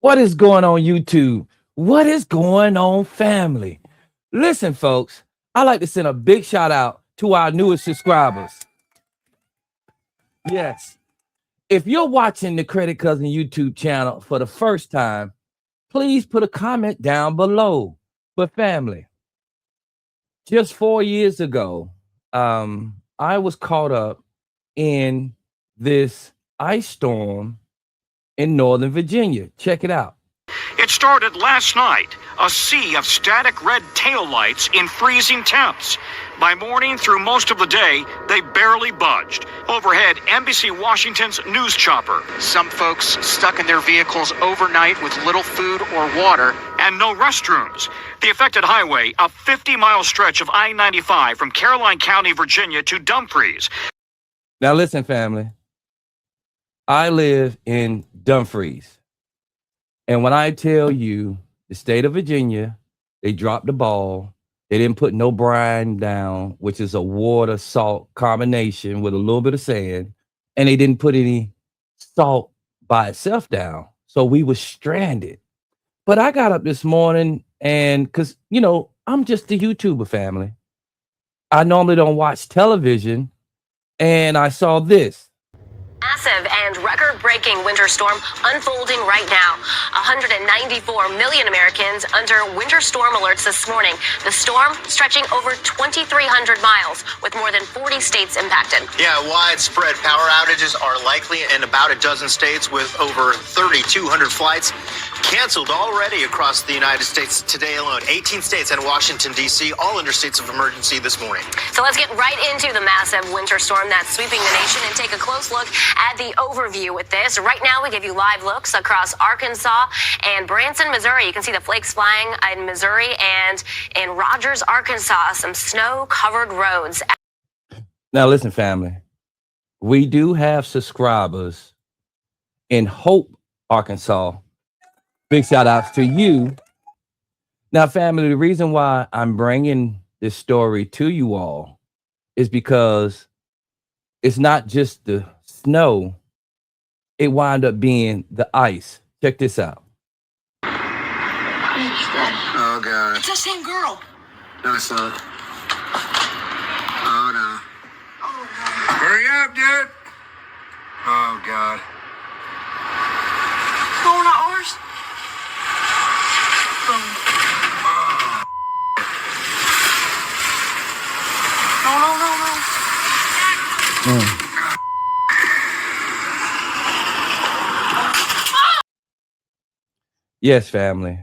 What is going on, YouTube? What is going on, family? Listen, folks, I like to send a big shout out to our newest subscribers. Yes. If you're watching the Credit Cousin YouTube channel for the first time, please put a comment down below. But family, just 4 years ago, I was caught up in this ice storm in Northern Virginia. Check it out. It started last night, a sea of static red taillights in freezing temps. By morning through most of the day, they barely budged. Overhead, NBC Washington's news chopper. Some folks stuck in their vehicles overnight with little food or water. And no restrooms. The affected highway, a 50-mile stretch of I-95 from Caroline County, Virginia to Dumfries. Now listen, family. I live in Dumfries. And when I tell you the state of Virginia, they dropped the ball. They didn't put no brine down, which is a water salt combination with a little bit of sand. And they didn't put any salt by itself down. So we were stranded. But I got up this morning and because, I'm just a YouTuber, family. I normally don't watch television. And I saw this. Massive and record-breaking winter storm unfolding right now. 194 million Americans under winter storm alerts this morning. The storm stretching over 2,300 miles with more than 40 states impacted. Yeah, widespread power outages are likely in about a dozen states with over 3,200 flights canceled already across the United States today alone. 18 states and Washington, D.C., all under states of emergency this morning. So let's get right into the massive winter storm that's sweeping the nation and take a close look at the overview with this. Right now, we give you live looks across Arkansas and Branson, Missouri. You can see the flakes flying in Missouri, and in Rogers, Arkansas, some snow-covered roads. Now, listen, family. We do have subscribers in Hope, Arkansas. Big shout outs to you. Now, family, the reason why I'm bringing this story to you all is because it's not just the snow, it wound up being the ice. Check this out. Oh, God. It's the same girl. No, it's not. Oh, no. Hurry up, dude. Oh, God. Oh, not ours. No. Yes, family.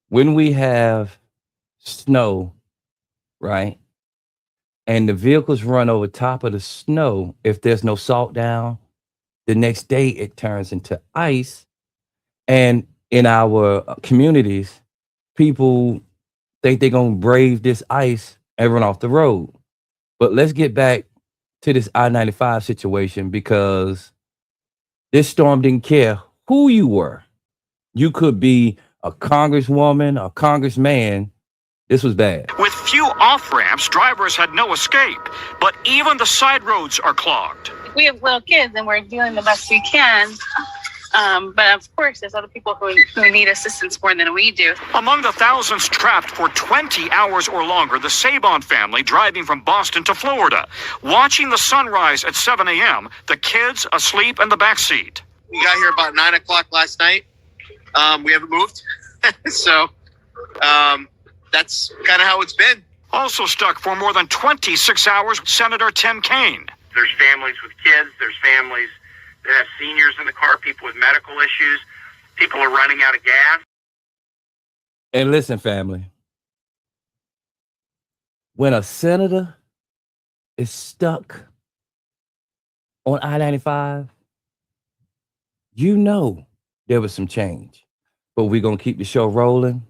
When we have snow, right, and the vehicles run over top of the snow, if there's no salt down, the next day it turns into ice. And in our communities, people think they're going to brave this ice and run off the road. But let's get back to this I-95 situation, because this storm didn't care who you were. You could be a congresswoman, a congressman. This was bad. With few off-ramps, drivers had no escape. But even the side roads are clogged. We have little kids and we're doing the best we can. But of course, there's other people who need assistance more than we do. Among the thousands trapped for 20 hours or longer, the Sabon family driving from Boston to Florida, watching the sunrise at 7 a.m., the kids asleep in the backseat. We got here about 9 o'clock last night. We haven't moved. So that's kind of how it's been. Also stuck for more than 26 hours, Senator Tim Kaine. There's families with kids. There's families that have seniors in the car, people with medical issues. People are running out of gas. And listen, family, when a senator is stuck on I-95, you know there was some change. But we're going to keep the show rolling.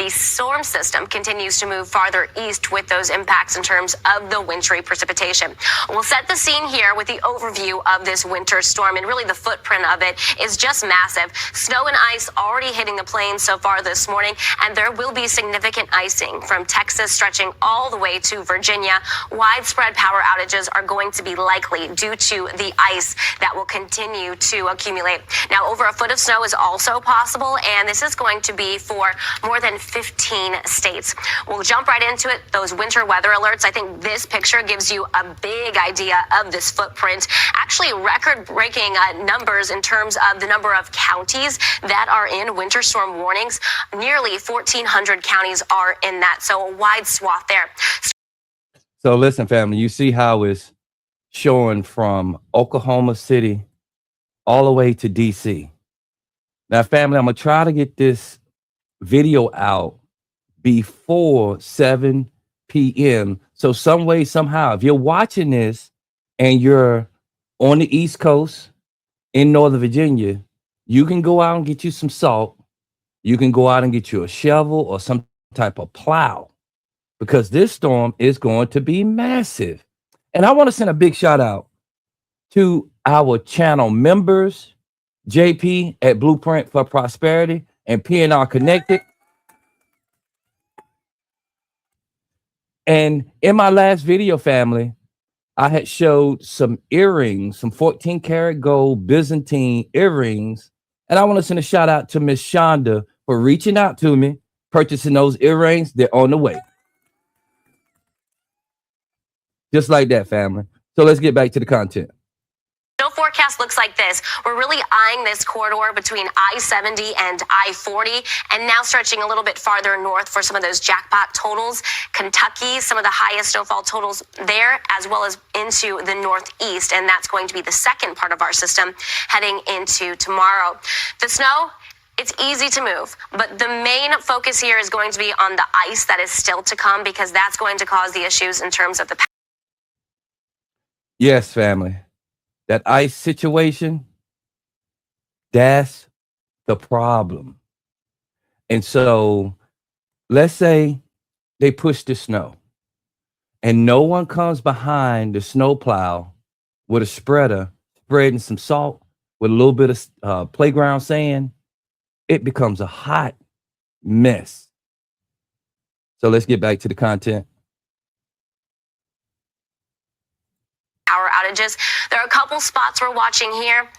The storm system continues to move farther east with those impacts in terms of the wintry precipitation. We'll set the scene here with the overview of this winter storm, and really the footprint of it is just massive. Snow and ice already hitting the plains so far this morning, and there will be significant icing from Texas stretching all the way to Virginia. Widespread power outages are going to be likely due to the ice that will continue to accumulate. Now, over a foot of snow is also possible, and this is going to be for more than 15 states. We'll jump right into it. Those winter weather alerts. I think this picture gives you a big idea of this footprint. Actually, record-breaking numbers in terms of the number of counties that are in winter storm warnings. Nearly 1,400 counties are in that, so a wide swath there. So listen, family, you see how it's showing from Oklahoma City all the way to DC. Now, family, I'm going to try to get this video out before 7 p.m. So some way, somehow, if you're watching this and you're on the East Coast in Northern Virginia, you can go out and get you some salt. You can go out and get you a shovel or some type of plow, because this storm is going to be massive. And I want to send a big shout out to our channel members, JP at Blueprint for Prosperity and PNR Connected. And in my last video, family, I had showed some earrings, some 14 karat gold Byzantine earrings. And I want to send a shout out to Miss Shonda for reaching out to me, purchasing those earrings. They're on the way. Just like that, family. So let's get back to the content. Snow forecast looks like this. We're really eyeing this corridor between I-70 and I-40, and now stretching a little bit farther north for some of those jackpot totals. Kentucky, some of the highest snowfall totals there, as well as into the northeast, and that's going to be the second part of our system heading into tomorrow. The snow, it's easy to move, but the main focus here is going to be on the ice that is still to come, because that's going to cause the issues in terms of the... Yes, family. That ice situation, that's the problem. And so let's say they push the snow and no one comes behind the snowplow with a spreader, spreading some salt with a little bit of playground sand. It becomes a hot mess. So let's get back to the content. Power outages. There are a couple spots we're watching here,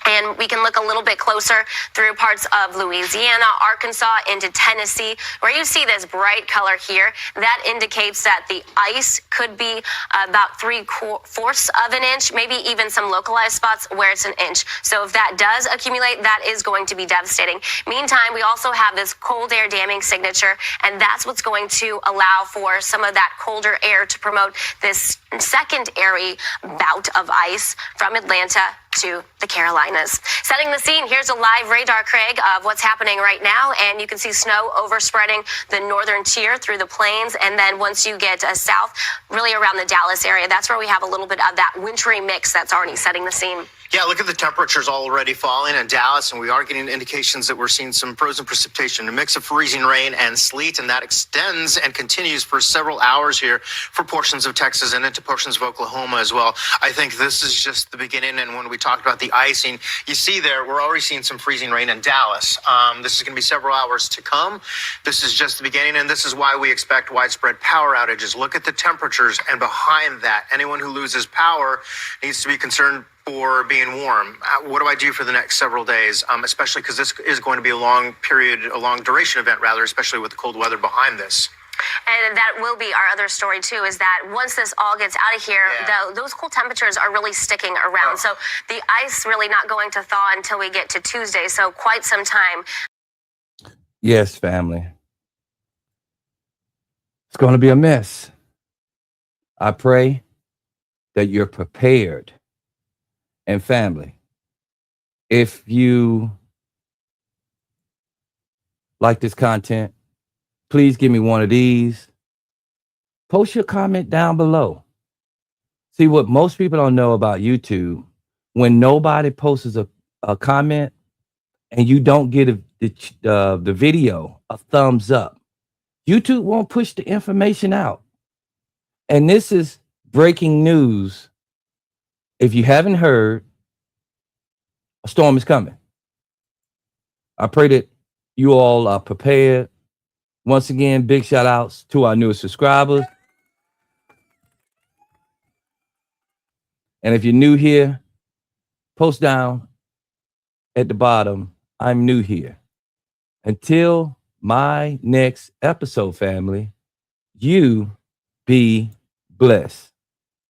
and we can look a little bit closer through parts of Louisiana, Arkansas, into Tennessee, where you see this bright color here. That indicates that the ice could be about 3/4 of an inch, maybe even some localized spots where it's an inch. So if that does accumulate, that is going to be devastating. Meantime, we also have this cold air damming signature, and that's what's going to allow for some of that colder air to promote this secondary bout of ice from Atlanta to the Carolinas. Setting the scene, here's a live radar, Craig, of what's happening right now, and you can see snow overspreading the northern tier through the plains, and then once you get south, really around the Dallas area, that's where we have a little bit of that wintry mix that's already setting the scene. Yeah, look at the temperatures already falling in Dallas, and we are getting indications that we're seeing some frozen precipitation, a mix of freezing rain and sleet, and that extends and continues for several hours here for portions of Texas and into portions of Oklahoma as well. I think this is just the beginning, and when we talked about the icing, you see there, we're already seeing some freezing rain in Dallas. This is going to be several hours to come. This is just the beginning, and this is why we expect widespread power outages. Look at the temperatures, and behind that, anyone who loses power needs to be concerned for being warm. What do I do for the next several days? Especially because this is going to be a long period, a long duration event rather, especially with the cold weather behind this. And that will be our other story too, is that once this all gets out of here, those cool temperatures are really sticking around. So the ice really not going to thaw until we get to Tuesday. So quite some time. Yes, family. It's going to be a mess. I pray that you're prepared. And family, if you like this content, please give me one of these. Post your comment down below. See, what most people don't know about YouTube, when nobody posts a comment and you don't get the video a thumbs up, YouTube won't push the information out. And this is breaking news. If you haven't heard, a storm is coming. I pray that you all are prepared. Once again, big shout outs to our newest subscribers. And if you're new here, post down at the bottom, I'm new here. Until my next episode, family, you be blessed.